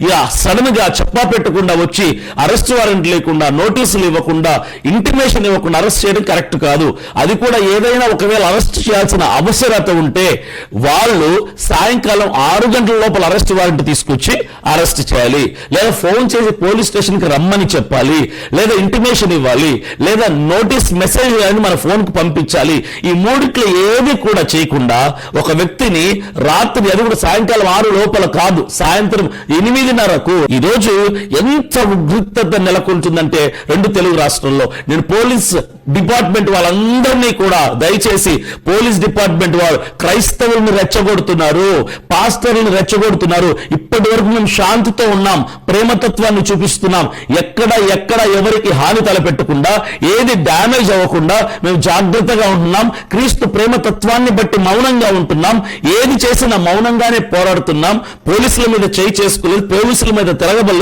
ఇక సడన్ గా చెప్పా పెట్టకుండా వచ్చి అరెస్ట్ వారెంట్ లేకుండా, నోటీసులు ఇవ్వకుండా, ఇంటిమేషన్ ఇవ్వకుండా అరెస్ట్ చేయడం కరెక్ట్ కాదు. అది కూడా ఏదైనా ఒకవేళ అరెస్ట్ చేయాల్సిన అవసరత ఉంటే వాళ్ళు సాయంకాలం 6 గంటల లోపల అరెస్ట్ వారెంట్ తీసుకొచ్చి అరెస్ట్ చేయాలి, లేదా ఫోన్ చేసి పోలీస్ స్టేషన్ కి రమ్మని చెప్పాలి, లేదా ఇంటిమేషన్ ఇవ్వాలి, లేదా నోటీస్ మెసేజ్ అని మన ఫోన్ కు పంపించాలి. ఈ మూడిట్లో ఏది కూడా చేయకుండా ఒక వ్యక్తిని రాత్రి, అది కూడా సాయంకాలం 6 లోపల కాదు, సాయంత్రం 8:30కు ఈరోజు ఎంత ఉద్రిక్తత నెలకొంటుందంటే 2 తెలుగు రాష్ట్రాల్లో. నేను పోలీస్ డిపార్ట్మెంట్ వాళ్ళందరినీ కూడా దయచేసి, పోలీస్ డిపార్ట్మెంట్ వారు క్రైస్తవులను రెచ్చగొడుతున్నారు, పాస్టర్లను రెచ్చగొడుతున్నారు. ఇప్పటి వరకు మేము శాంతితో ఉన్నాం, ప్రేమతత్వాన్ని చూపిస్తున్నాం, ఎక్కడ ఎవరికి హాని తలపెట్టకుండా, ఏది డ్యామేజ్ అవ్వకుండా మేము జాగ్రత్తగా ఉంటున్నాం. క్రీస్తు ప్రేమతత్వాన్ని బట్టి మౌనంగా ఉంటున్నాం. ఏది చేసినా మౌనంగానే పోరాడుతున్నాం. పోలీసుల మీద చేయి చేసుకోలేదు, పోలీసుల మీద తిరగబడలేదు.